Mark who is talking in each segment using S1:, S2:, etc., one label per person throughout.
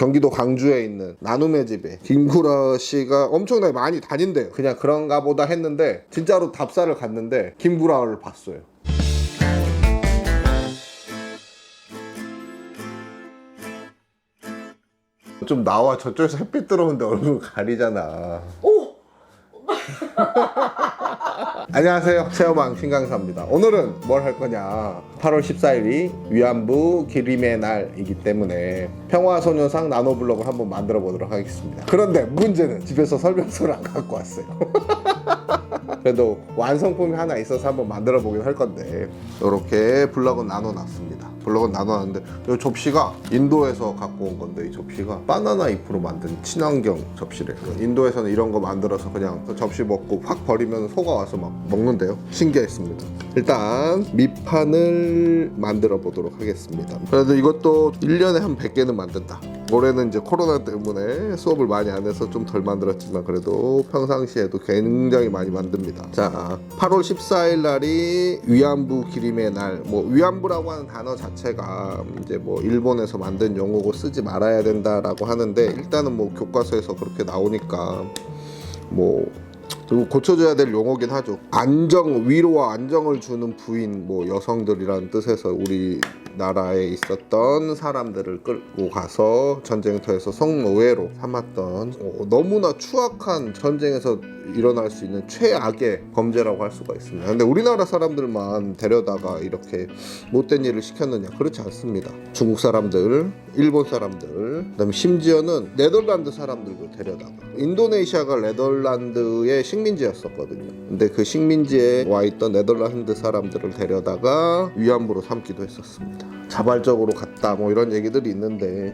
S1: 경기도 광주에 있는 나눔의 집에 김구라 씨가 엄청나게 많이 다닌대요. 그냥 그런가 보다 했는데 진짜로 답사를 갔는데 김구라를 봤어요. 좀 나와. 저쪽에서 햇빛 들어오는데 얼굴 가리잖아.
S2: 오!
S1: 안녕하세요, 체험왕 신강사입니다. 오늘은 뭘 할 거냐, 8월 14일이 위안부 기림의 날이기 때문에 평화소녀상 나노블록을 한번 만들어 보도록 하겠습니다. 그런데 문제는 집에서 설명서를 안 갖고 왔어요. 그래도 완성품이 하나 있어서 한번 만들어 보긴 할 건데, 이렇게 블럭은 나눠놨습니다. 블럭은 나눠놨는데 이 접시가 인도에서 갖고 온 건데, 이 접시가 바나나 잎으로 만든 친환경 접시래요. 인도에서는 이런 거 만들어서 그냥 접시 먹고 확 버리면 소가 와서 막 먹는데요. 신기했습니다. 일단 밑판을 만들어 보도록 하겠습니다. 그래도 이것도 1년에 한 100개는 만든다. 올해는 이제 코로나 때문에 수업을 많이 안 해서 좀 덜 만들었지만 그래도 평상시에도 굉장히 많이 만듭니다. 자, 8월 14일 날이 위안부 기림의 날. 뭐 위안부라고 하는 단어 자체가 이제 뭐 일본에서 만든 용어고 쓰지 말아야 된다라고 하는데, 일단은 뭐 교과서에서 그렇게 나오니까 뭐 고쳐줘야 될 용어긴 하죠. 안정, 위로와 안정을 주는 부인, 뭐 여성들이라는 뜻에서 우리나라에 있었던 사람들을 끌고 가서 전쟁터에서 성노예로 삼았던 너무나 추악한 전쟁에서 일어날 수 있는 최악의 범죄라고 할 수가 있습니다. 근데 우리나라 사람들만 데려다가 이렇게 못된 일을 시켰느냐? 그렇지 않습니다. 중국 사람들, 일본 사람들, 그다음에 심지어는 네덜란드 사람들도 데려다가, 인도네시아가 네덜란드의 식민지였었거든요. 근데 그 식민지에 와 있던 네덜란드 사람들을 데려다가 위안부로 삼기도 했었습니다. 자발적으로 갔다 뭐 이런 얘기들이 있는데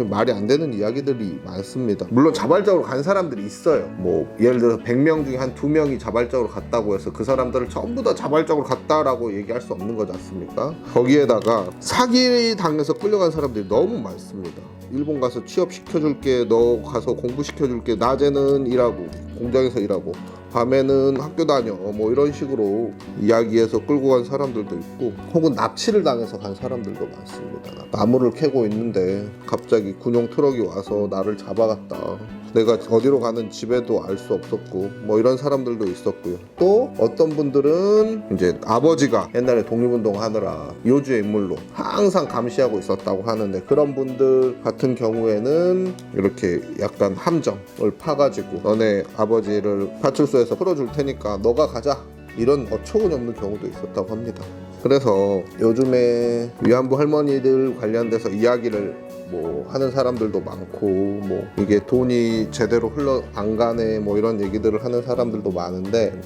S1: 말이 안 되는 이야기들이 많습니다. 물론 자발적으로 간 사람들이 있어요. 뭐 예를 들어서 100명 중에 한 2명이 자발적으로 갔다고 해서 그 사람들을 전부 다 자발적으로 갔다라고 얘기할 수 없는 거지 않습니까? 거기에다가 사기 당해서 끌려간 사람들이 너무 많습니다. 일본 가서 취업시켜줄게, 너 가서 공부시켜줄게, 낮에는 일하고 공장에서 일하고 밤에는 학교 다녀, 뭐 이런 식으로 이야기해서 끌고 간 사람들도 있고, 혹은 납치를 당해서 간 사람들도 많습니다. 나무를 캐고 있는데 갑자기 군용 트럭이 와서 나를 잡아갔다. 내가 어디로 가는 집에도 알 수 없었고, 뭐 이런 사람들도 있었고요. 또 어떤 분들은 이제 아버지가 옛날에 독립운동 하느라 요주의 인물로 항상 감시하고 있었다고 하는데, 그런 분들 같은 경우에는 이렇게 약간 함정을 파가지고 너네 아버지를 파출소에서 풀어줄 테니까 너가 가자, 이런 어처구니 없는 경우도 있었다고 합니다. 그래서 요즘에 위안부 할머니들 관련돼서 이야기를 뭐 하는 사람들도 많고, 뭐 이게 돈이 제대로 흘러 안 가네 뭐 이런 얘기들을 하는 사람들도 많은데,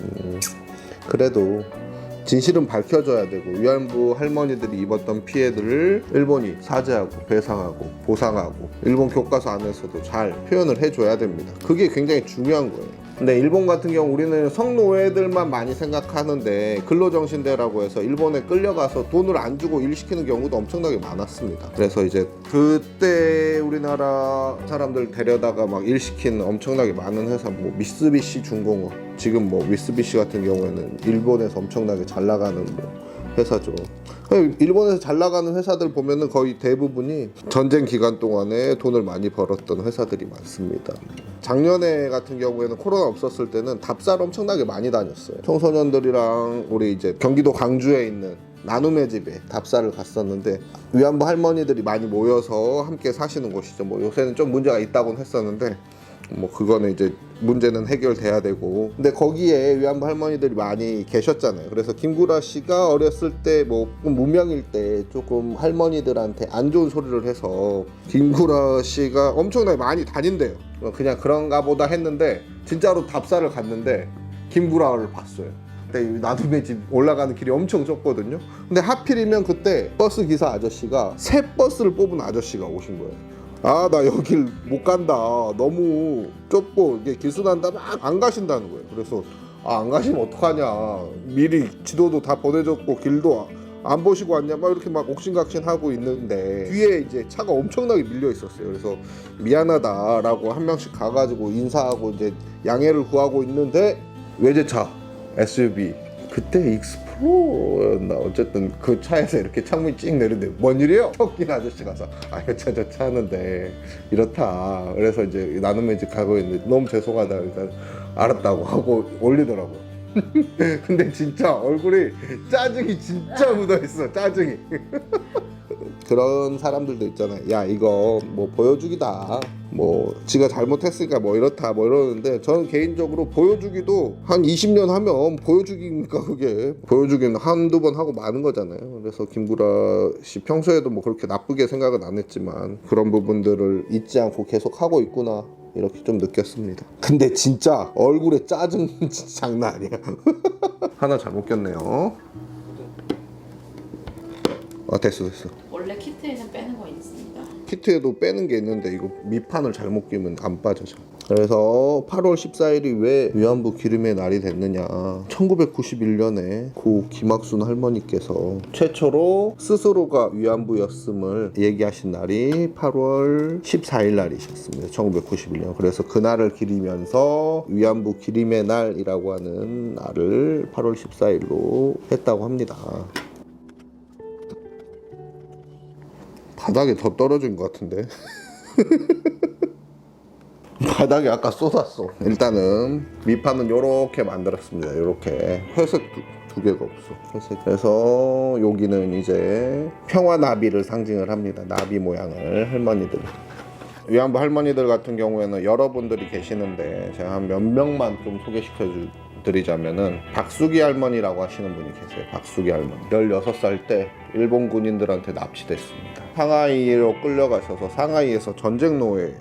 S1: 그래도 진실은 밝혀져야 되고, 위안부 할머니들이 입었던 피해들을 일본이 사죄하고 배상하고 보상하고 일본 교과서 안에서도 잘 표현을 해줘야 됩니다. 그게 굉장히 중요한 거예요. 근데 일본 같은 경우 우리는 성노예들만 많이 생각하는데, 근로정신대라고 해서 일본에 끌려가서 돈을 안 주고 일 시키는 경우도 엄청나게 많았습니다. 그래서 이제 그때 우리나라 사람들 데려다가 막 일 시킨 엄청나게 많은 회사, 뭐 미쓰비시 중공업, 지금 뭐 미쓰비시 같은 경우에는 일본에서 엄청나게 잘 나가는 뭐 회사죠. 일본에서 잘 나가는 회사들 보면은 거의 대부분이 전쟁 기간 동안에 돈을 많이 벌었던 회사들이 많습니다. 작년에 같은 경우에는 코로나 없었을 때는 답사를 엄청나게 많이 다녔어요. 청소년들이랑 우리 이제 경기도 광주에 있는 나눔의 집에 답사를 갔었는데, 위안부 할머니들이 많이 모여서 함께 사시는 곳이죠. 뭐 요새는 좀 문제가 있다고는 했었는데, 뭐 그거는 이제 문제는 해결돼야 되고, 근데 거기에 위안부 할머니들이 많이 계셨잖아요. 그래서 김구라 씨가 어렸을 때 뭐 무명일 때 조금 할머니들한테 안 좋은 소리를 해서 김구라 씨가 엄청나게 많이 다닌대요. 그냥 그런가 보다 했는데 진짜로 답사를 갔는데 김구라를 봤어요. 그때 나눔의 집 올라가는 길이 엄청 좁거든요. 근데 하필이면 그때 버스 기사 아저씨가 새 버스를 뽑은 아저씨가 오신 거예요. 아, 나 여길 못 간다, 너무 좁고 이게 기순한다, 막 안 가신다는 거예요. 그래서 안 가시면 어떡하냐, 미리 지도도 다 보내줬고 길도 안 보시고 왔냐, 막 이렇게 막 옥신각신하고 있는데 뒤에 이제 차가 엄청나게 밀려 있었어요. 그래서 미안하다라고 한 명씩 가가지고 인사하고 이제 양해를 구하고 있는데 외제차 SUV, 그때 익스프로 나 어쨌든 그 차에서 이렇게 창문이 찍 내리는데 뭔 일이에요? 턱긴 아저씨 가서 저 차 하는데 이렇다. 그래서 이제 나눔에 이제 가고 있는데 너무 죄송하다. 그러니까 알았다고 하고 올리더라고. 근데 진짜 얼굴이 짜증이 진짜 묻어있어. 짜증이. 그런 사람들도 있잖아요. 야 이거 뭐 보여주기다, 뭐 지가 잘못했으니까 뭐 이렇다 뭐 이러는데, 저는 개인적으로 보여주기도 한 20년 하면 보여주기니까, 그게 보여주기는 한두 번 하고 마는 거잖아요. 그래서 김구라 씨 평소에도 뭐 그렇게 나쁘게 생각은 안 했지만 그런 부분들을 잊지 않고 계속 하고 있구나, 이렇게 좀 느꼈습니다. 근데 진짜 얼굴에 짜증 진짜 장난 아니야. 하나 잘못 꼈네요. 됐어.
S2: 원래 키트에는 빼는 거 있습니다.
S1: 키트에도 빼는 게 있는데 이거 밑판을 잘못 끼면 안 빠져져. 그래서 8월 14일이 왜 위안부 기림의 날이 됐느냐, 1991년에 고 김학순 할머니께서 최초로 스스로가 위안부였음을 얘기하신 날이 8월 14일 날이셨습니다. 1991년. 그래서 그날을 기리면서 위안부 기림의 날이라고 하는 날을 8월 14일로 했다고 합니다. 바닥에 더 떨어진 것 같은데. 바닥에 아까 쏟았어. 일단은 밑판은 요렇게 만들었습니다. 요렇게 회색 두 개가 없어. 회색. 그래서 여기는 이제 평화 나비를 상징을 합니다. 나비 모양을 할머니들. 위안부 할머니들 같은 경우에는 여러분들이 계시는데 제가 한 몇 명만 좀 소개시켜 드리자면은 박수기 할머니라고 하시는 분이 계세요. 박수기 할머니 16살 때 일본 군인들한테 납치됐습니다. 상하이로 끌려가셔서 상하이에서 전쟁 노예,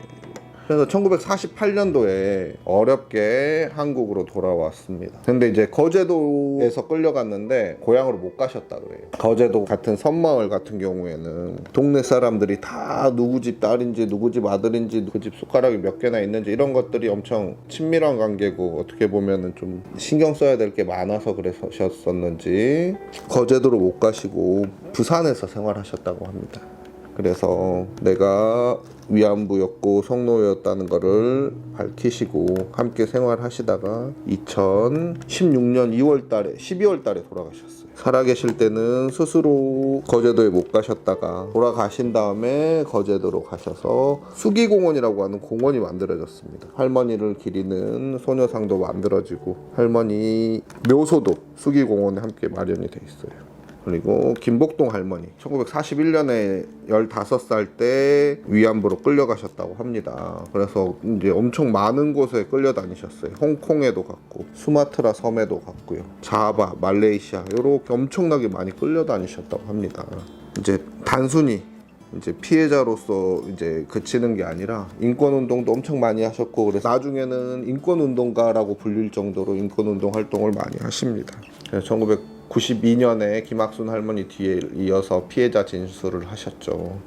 S1: 그래서 1948년도에 어렵게 한국으로 돌아왔습니다. 근데 이제 거제도에서 끌려갔는데 고향으로 못 가셨다고 해요. 거제도 같은 섬마을 같은 경우에는 동네 사람들이 다 누구 집 딸인지 누구 집 아들인지 그 집 숟가락이 몇 개나 있는지 이런 것들이 엄청 친밀한 관계고, 어떻게 보면은 좀 신경 써야 될 게 많아서 그러셨었는지 거제도로 못 가시고 부산에서 생활하셨다고 합니다. 그래서 내가 위안부였고 성노예였다는 거를 밝히시고 함께 생활하시다가 2016년 2월달에 12월달에 돌아가셨어요. 살아계실 때는 스스로 거제도에 못 가셨다가 돌아가신 다음에 거제도로 가셔서 수기공원이라고 하는 공원이 만들어졌습니다. 할머니를 기리는 소녀상도 만들어지고 할머니 묘소도 수기공원에 함께 마련이 돼 있어요. 그리고 김복동 할머니 1941년에 15살 때 위안부로 끌려가셨다고 합니다. 그래서 이제 엄청 많은 곳에 끌려다니셨어요. 홍콩에도 갔고 수마트라 섬에도 갔고요. 자바, 말레이시아 이렇게 엄청나게 많이 끌려다니셨다고 합니다. 이제 단순히 이제 피해자로서 이제 그치는 게 아니라 인권운동도 엄청 많이 하셨고, 그래서 나중에는 인권운동가라고 불릴 정도로 인권운동 활동을 많이 하십니다. 그래서 1992년에 김학순 할머니 뒤에 이어서 피해자 진술을 하셨죠.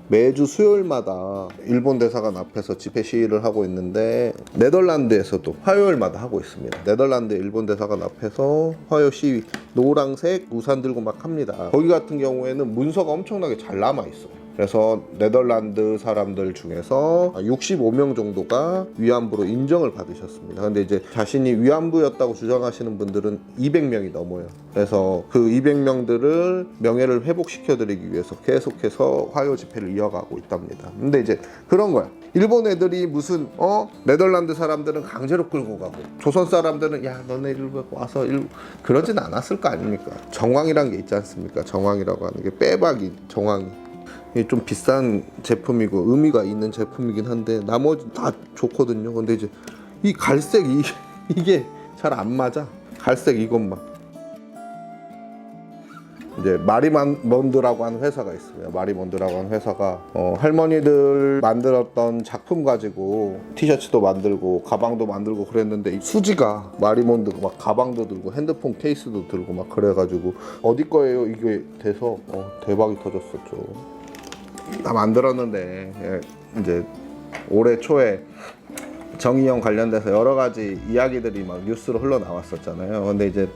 S1: 매주 수요일마다 일본 대사관 앞에서 집회 시위를 하고 있는데 네덜란드에서도 화요일마다 하고 있습니다. 네덜란드 일본 대사관 앞에서 화요 시위, 노란색 우산 들고 막 합니다. 거기 같은 경우에는 문서가 엄청나게 잘 남아 있어요. 그래서 네덜란드 사람들 중에서 65명 정도가 위안부로 인정을 받으셨습니다. 근데 이제 자신이 위안부였다고 주장하시는 분들은 200명이 넘어요. 그래서 그 200명들을 명예를 회복시켜드리기 위해서 계속해서 화요 집회를 이어가고 있답니다. 근데 이제 그런 거야. 일본 애들이 무슨 네덜란드 사람들은 강제로 끌고 가고 조선 사람들은 야 너네 일본 와서 그러진 않았을 거 아닙니까? 정황이란 게 있지 않습니까? 정황이라고 하는 게 빼박이 정황이. 이게 좀 비싼 제품이고 의미가 있는 제품이긴 한데 나머지 다 좋거든요. 근데 이제 이 갈색 이게 잘 안 맞아. 갈색 이것만. 이제 마리몬드라고 하는 회사가 있어요. 마리몬드라고 하는 회사가 할머니들 만들었던 작품 가지고 티셔츠도 만들고 가방도 만들고 그랬는데, 이 수지가 마리몬드 막 가방도 들고 핸드폰 케이스도 들고 막 그래가지고 어디 거예요 이게 돼서 대박이 터졌었죠. 다 만들었는데 이제 올해 초에 정의형 관련돼서 여러 가지 이야기들이 막 뉴스로 흘러나왔었잖아요. 근데 이제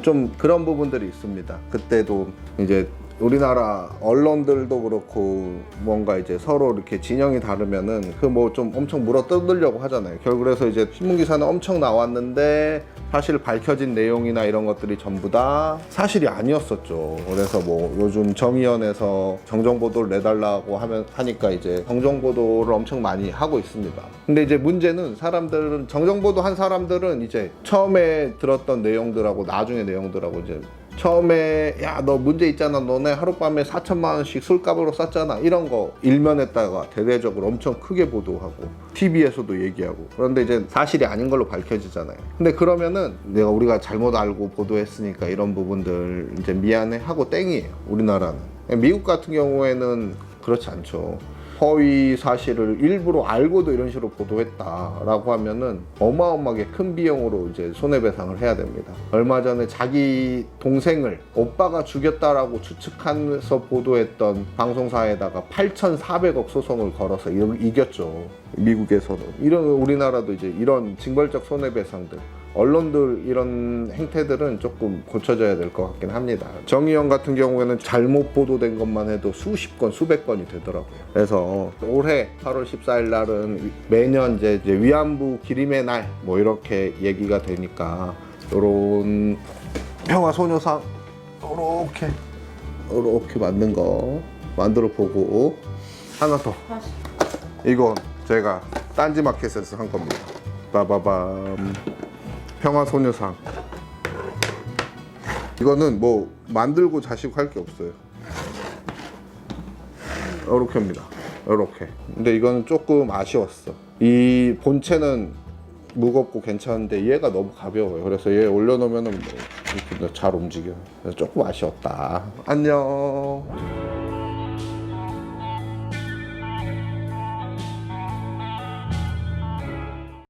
S1: 좀 그런 부분들이 있습니다. 그때도 이제 우리나라 언론들도 그렇고 뭔가 이제 서로 이렇게 진영이 다르면은 그 뭐 좀 엄청 물어 뜯으려고 하잖아요. 그래서 이제 신문 기사는 엄청 나왔는데 사실 밝혀진 내용이나 이런 것들이 전부 다 사실이 아니었었죠. 그래서 뭐 요즘 정의연에서 정정 보도를 내달라고 하니까 이제 정정 보도를 엄청 많이 하고 있습니다. 근데 이제 문제는 사람들은 정정 보도 한 사람들은 이제 처음에 들었던 내용들하고 나중에 내용들하고 이제 처음에 야 너 문제 있잖아, 너네 하룻밤에 4천만 원씩 술값으로 쌌잖아, 이런 거 일면에다가 대대적으로 엄청 크게 보도하고 TV에서도 얘기하고, 그런데 이제 사실이 아닌 걸로 밝혀지잖아요. 근데 그러면은 우리가 잘못 알고 보도했으니까 이런 부분들 이제 미안해 하고 땡이에요. 우리나라는. 미국 같은 경우에는 그렇지 않죠. 허위 사실을 일부러 알고도 이런 식으로 보도했다라고 하면은 어마어마하게 큰 비용으로 이제 손해배상을 해야 됩니다. 얼마 전에 자기 동생을 오빠가 죽였다라고 추측하면서 보도했던 방송사에다가 8,400억 소송을 걸어서 이겼죠. 미국에서는. 우리나라도 이제 이런 징벌적 손해배상들, 언론들 이런 행태들은 조금 고쳐져야 될 것 같긴 합니다. 정의연 같은 경우에는 잘못 보도된 것만 해도 수십 건, 수백 건이 되더라고요. 그래서 올해 8월 14일 날은 매년 이제 위안부 기림의 날 뭐 이렇게 얘기가 되니까 요런 평화소녀상 이렇게 만든 거 만들어 보고, 하나 더. 이건 제가 딴지마켓에서 산 겁니다. 빠바밤. 평화소녀상. 이거는 뭐 만들고 자식할 게 없어요. 이렇게입니다. 이렇게. 근데 이거는 조금 아쉬웠어. 이 본체는 무겁고 괜찮은데 얘가 너무 가벼워요. 그래서 얘 올려놓으면은 뭐 이렇게 잘 움직여. 그래서 조금 아쉬웠다. 안녕.